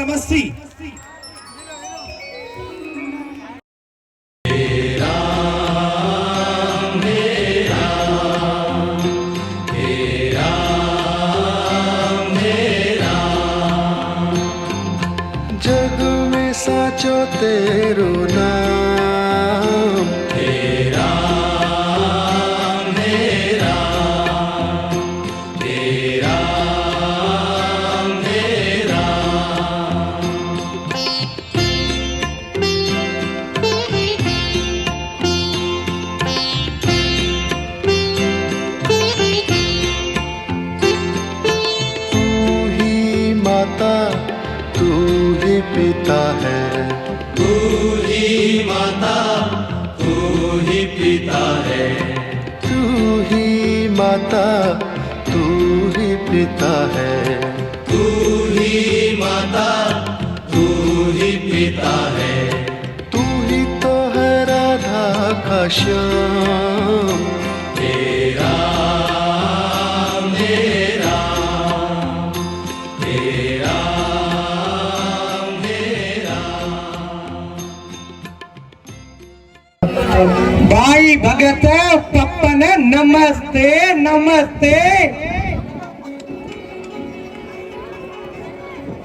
मस्ती। जग में साचो तेरो नाम, हे राम हे राम, हे राम हे राम। तू ही माता तू ही पिता है, तू ही माता तू ही पिता है, तू ही माता तू ही पिता है, तू ही माता तू ही पिता है। तू ही तो है राधा का श्याम, हे राम हे राम, हे राम हे राम। भाई भगत पप्पन नमस्ते नमस्ते।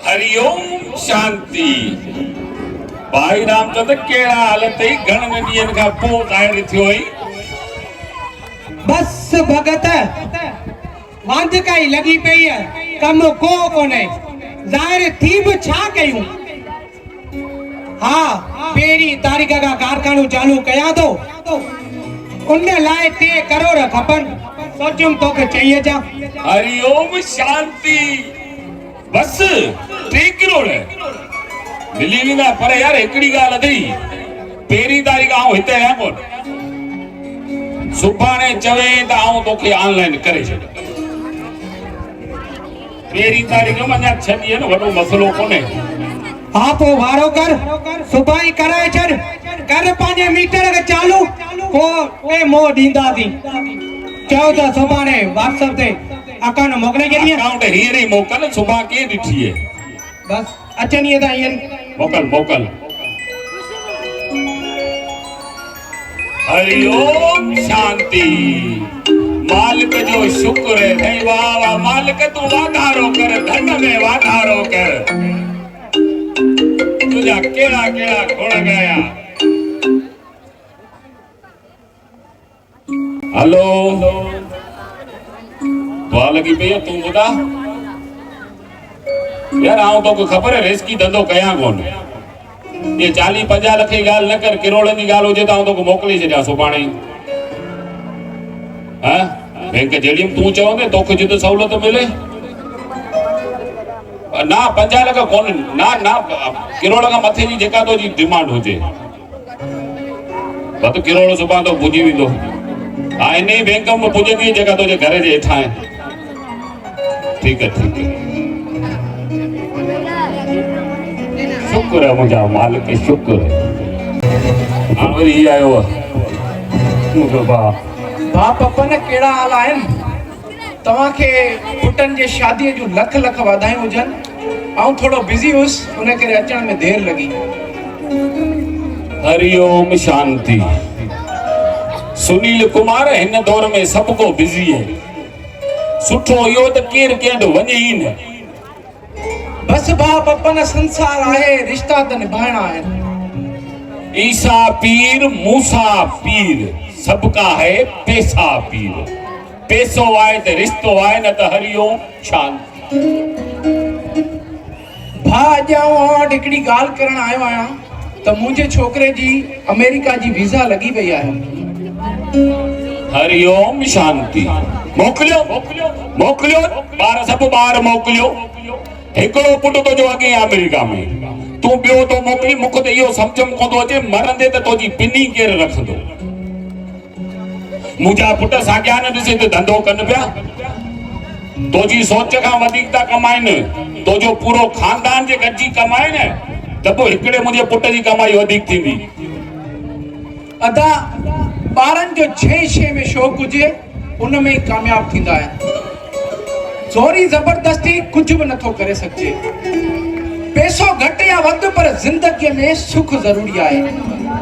हरिओम शांति। भाई रामचंद केड़ा हालत है? घणन ॾींहंनि खां पोइ ज़ाहिर थियो है। बस भगत वांध काई लगी पई है, कम को कोने ज़ाहिर थी भी छा कयूं। हाँ पेरी तारीख़ का कारखानो चालू कया तो उन लाए 3 करोड़ खपन, सोचूं तो के चाहिए जा। हरिओम शांति। बस 3 करोड़ मिली वेंदा, पर यार हिकड़ी ॻाल्हि अथई, पहिरीं तारीख़ आऊं हिते आहियां कोन। सुभाणे चवे त आऊं तोखे ऑनलाइन करे छॾ। पहिरीं तारीख़ में अञा 6 ॾींहं न, वॾो मसलो कोन्हे। हाँ तो वारो कर, सुबह ही कराए छड़, कर 5 मीटर के चालू को ए मो दींदा थी। चओ तो सुभाणे व्हाट्सएप ते अकाउंट मोकले के लिए अकाउंट हीरे ही मोकल, सुबह के ॾिठी है। बस अचनी है ता हींअर मोकल मोकल। हरिओम शांति। मालिक जो शुक्र है। नहीं वाह वाह, मालिक तू वाधारो कर, धन में वाधारो कर। तुझा केड़ा केड़ा गुण गाया। हेलो दुआ लगी पई तू ॿुधा यार, आऊं तोखे ख़बर है रिस्की धंधो कयां कोन। ये 40-50 लख जी ॻाल्हि न कर, किरोड़नि जी ॻाल्हि हुजे त आऊं तोखे मोकिले छॾियां सुभाणे ई। हाँ बैंक जहिड़ी तूं चवंदे तोखे जिते सहूलियत मिले। ना 50 लख कोन, ना ना किरोड़ खां मथे जी जेका तुंहिंजी डिमांड हुजे, बस किरोड़ सुभाणे तो पुॼी वेंदो। हाँ इन ही बैंक में पुॼंदी जेका तुंहिंजे घर जे हेठां आहे। ठीक है ठीक है, शुक्र है मुझा मालिक के, शुक्र है। हाँ वरी आयो मुझो भाउ। भाउ पप्पा ने केड़ा हाल आहिनि? तव्हां खे पुटनि जे शादीअ जूं लख लख वाधायूं हुजनि। आऊं थोड़ो बिज़ी हुयुसि, उन करे अचण में देर लगी। हरिओम शांति। सुनील कुमार हिन दौर में सबको बिज़ी है। सुठो इहो त केरु कंहिं वटि वञे ई न। बस भाउ पप्पा न संसार आहे, रिश्ता त निभाइणा आहिनि। ईसा पीर मूसा पीर, सबका है पैसा पीर। पैसो आए तो रिश्तो आए, न तो हरिओम शांति। भाउ अॼु आऊं वटि हिकिड़ी ॻाल्हि करण आयो आहियां त मुंहिंजे छोकिरे जी अमेरिका जी वीज़ा लॻी वई आहे। हरिओम शांति। मोकिलियो मोकिलियो मोकिलियो, ॿार सभु ॿार मोकिलियो। हिकिड़ो पुटु तुंहिंजो अॻे अमेरिका में, तूं ॿियो तो मोकिली। मूंखे त इहो सम्झ में कोन थो अचे, मरंदे त तुंहिंजी पिनी केरु रखंदो। मुंहिंजा पुट साॻिया न ॾिसे त धंधो कनि पिया। तुंहिंजी सोच खां वधीक था कमाइनि, तुंहिंजो पूरो खानदान जे गॾिजी कमाए न, त पोइ हिकिड़े मुंहिंजे पुट जी कमाई वधीक थींदी। अदा ॿारनि जो जंहिं शइ में शौक़ु हुजे उन में ई कामयाब थींदा आहिनि। ज़ोरी ज़बरदस्ती कुछ भी नथो करे सके। पैसो घटि या वधि पर ज़िंदगीअ में सुख ज़रूरी आहे।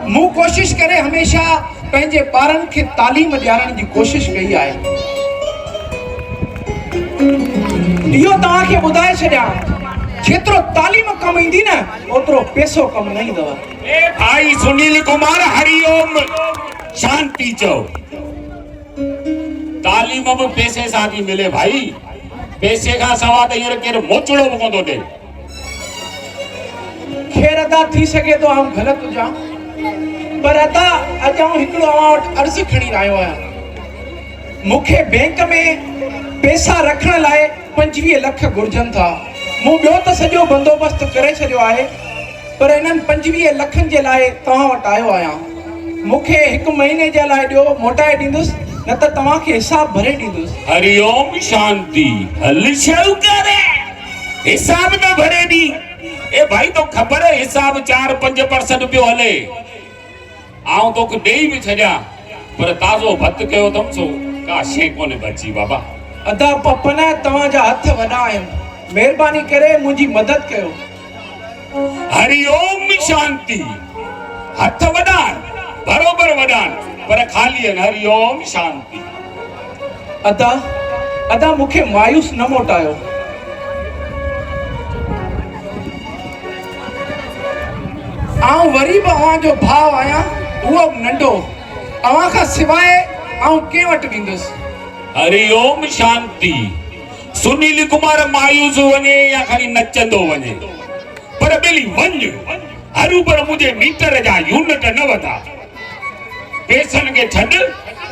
मूं कोशिश करे हमेशह पंहिंजे ॿारनि खे तालीम ॾियारण जी कोशिश कई आहे। इहो तव्हांखे ॿुधाए छॾियां, जेतिरो तालीम कमु ईंदी न ओतिरो पैसो कमु न ईंदव। ए भाई सुनील कुमार, हरिओम शांति चओ। तालीम भी पैसे सां थी मिले भाई, पैसे खां सवा त हींअर केरु मोचड़ो बि कोन थो ॾे। ख़ैर अदा थी सघे थो आउं ग़लति हुजां, पर अदा अॼु आउं हिकिड़ो अव्हां वटि अर्ज़ु खणी आयो आहियां। मूंखे बैंक में पैसा रखण लाइ 25 लख घुर्जनि था। मूं ॿियो त सॼो बंदोबस्तु करे छॾियो आहे, पर इन्हनि 25 लखनि जे लाइ तव्हां वटि आयो आहियां। मूंखे 1 महीने जे लाइ ॾियो, मोटाए ॾींदुसि, न त तव्हांखे हिसाब भरे ॾींदुसि। हरिओम शांति, हल शाहूकार, हिसाब न भरे दी। ए भाई तो खबर है हिसाब 4-5% पियो हले। आऊं तोखे ॾेई बि छॾियां, पर ताज़ो भत कयो अथमि सो का शइ कोन्हे बची बाबा। अदा पपन तव्हांजा हथ वॾा आहिनि, महिरबानी करे मुंहिंजी मदद कयो। हरिओम शांति, हथ वॾा आहिनि, बरोबर वॾा आहिनि, पर ख़ाली आहिनि। हरिओम शांति। अदा मूंखे मायूस न मोटायो। आउं वरी बि अव्हां जो भाउ आहियां, उहो बि नंढो। अव्हां खां सवाइ आउं कंहिं वटि वेंदुसि? हरिओम शांति। सुनील कुमार मायूस वञे या खणी नचंदो वञे, पर ॿेली वञ हरू, पर मुंहिंजे मीटर जा यूनिट न वधा। पैसनि खे छॾ,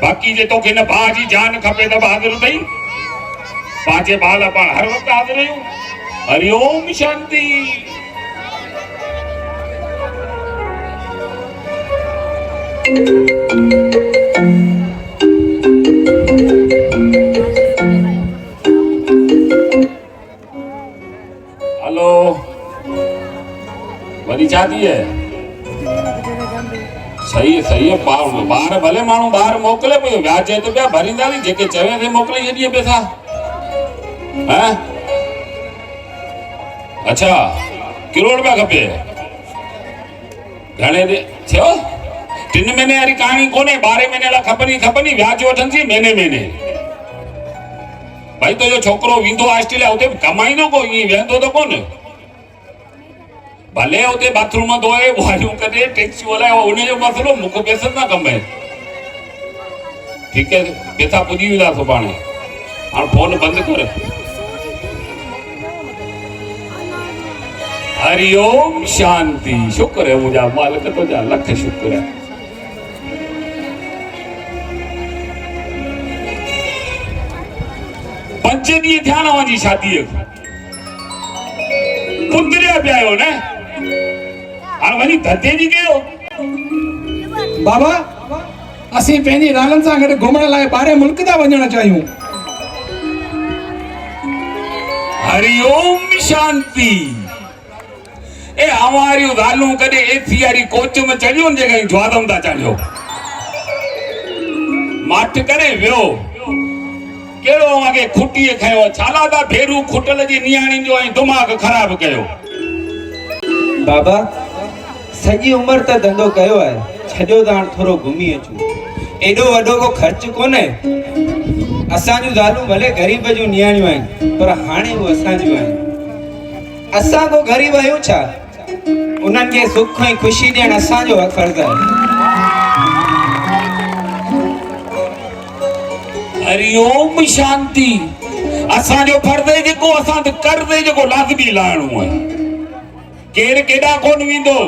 बाक़ी जे तोखे न भाउ जी जान खपे त बहादुर अथई। पंहिंजे बाल पाण हर वक़्तु हाज़िर आहियूं। हरिओम शांति। हेलो, वरी छा थी है? सही है ॿार भले माण्हू ॿाहिरि मोकिले पियो, व्याज त पिया भरींदासीं, जेके चवे थे मोकिले छॾिए पैसा। हैं? अच्छा, किरोड़ रुपया खपे? घणे दे थियो? 3 महीने वारी कहाणी कोन्हे, 12 महीने लाइ खपनी व्याज वठंदी महीने। भाई तुंहिंजो छोकिरो वेंदो ऑस्ट्रेलिया, हुते कमाईंदो को, ईअं वेहंदो त कोन। भले हुते बाथरूम धोए, बुहारियूं करे, टैक्सी हलाए, उनजो मसलो, मूंखे पैसनि सां कमु आहे। ठीकु आहे, पैसा पुॼी वेंदा सुभाणे। हाणे फोन बंदि कर। हरिओम शांति। शुक्र है मुंहिंजा मालिक, तुंहिंजा लख शुक्र है। पंज ॾींहं थिया न मुंहिंजी शादीअ खे, पुंदरिया पिया आहियो न, हाणे वञी धंधे जी कयो। बाबा, असीं पंहिंजी रालनि सां गॾु घुमण लाइ ॿाहिरि मुल्क था वञणु चाहियूं। हरिओम शांति। ए हमारियूं ॻाल्हियूं कॾहिं एसी वारी कोच में चढ़ियो, जेका ज्वादम था चढ़ियो। माठ करे वियो, केड़ो अॻे खुटीअ खयो, छाला था भेरू खुटल जी नियाणी जो ऐं दिमाग़ ख़राब कयो। बाबा, सॼी उमिरि त धंधो कयो आहे, छॾियो त हाणे थोरो घुमी अचूं। एॾो वॾो को ख़र्च कोन्हे। असांजूं ज़ालूं भले ग़रीब जूं नियाणियूं आहिनि, पर हाणे उहे असांजूं आहिनि। असां को ग़रीब आहियूं छा? उन्हनि खे सुख ऐं ख़ुशी ॾियणु असांजो फर्ज़ु आहे। हरिओम शांति। असांजो फर्ज़ आहे जेको असां त कर्ज़ जेको लाज़मी लाहिणो आहे। केरु केॾा कोन वेंदो।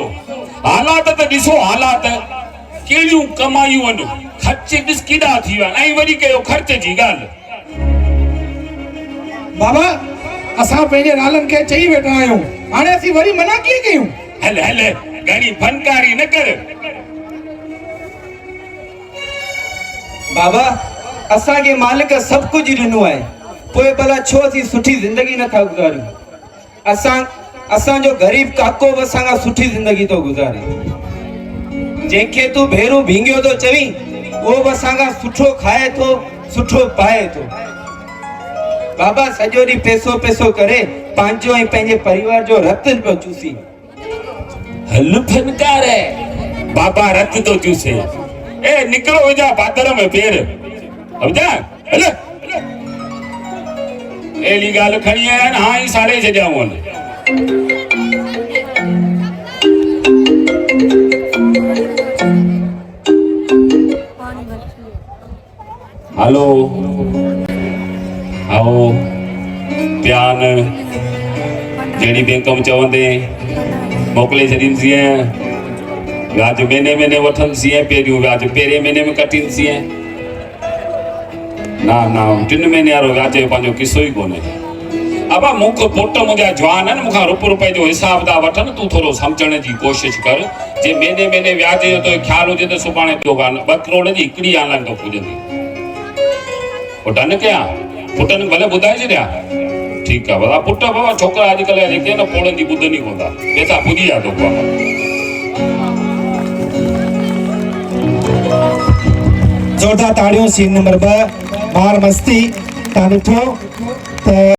हालात त ॾिसो, हालात कहिड़ियूं कमायूं आहिनि, ख़र्च ॾिस केॾा थी विया ऐं वरी कयो ख़र्च जी ॻाल्हि। बाबा, असां पंहिंजे नालनि खे चई वेठा आहियूं, हाणे असीं वरी मना कीअं कयूं? हल घणी फनकारी न कर। बाबा, असांखे मालिक सभु कुझु ॾिनो आहे, पोइ भला छो असीं सुठी ज़िंदगी नथा गुज़ारियूं? असांजो ग़रीब काको बि असां खां सुठी ज़िंदगी थो गुज़ारे। जंहिंखे तूं भेरू भींगियो थो चवी, उहो बि असां खां सुठो खाए थो, सुठो पाए थो। बाबा, सॼो ॾींहुं पैसो करे पंहिंजो ऐं पंहिंजे परिवार जो रतु पियो चूसी। हल फनकार है बाबा रत तो चूसे ए निकलो वजा बादर में पेर अब जा हल एली गाल खणी है ना हां ही साड़े छजाऊं हेलो आओ प्यान जेडी बैंक में चवंदे मोकले छॾीनि सी व्याज महीने महीने वठनि सी पहिरियों व्याज पहिरें महीने में कटीनि सी ना ना 3 महीने वारो व्याज जो पंहिंजो किसो ई कोन्हे अबा मूंखे पुट मुंहिंजा जवान आहिनि मूंखां ₹1 जो हिसाब था वठनि तूं थोरो सम्झण जी कोशिशि कर जे महीने महीने व्याज जो तो ख़्याल हुजे त सुभाणे ॿियो 2 करोड़ जी हिकिड़ी ऑनलाइन तो पुॼंदी पोइ डन कयां पुटनि भले ॿुधाए छॾिया ठीक है बाबा पुट बाबा छोकरा अॼुकल्ह जेके न पोड़नि जी ॿुधनि ई कोन्ह था वेठा पुॼी विया तो जोरदार ताड़ियों। सीन नंबर 2 बार मस्ती तव्हां ॾिठो त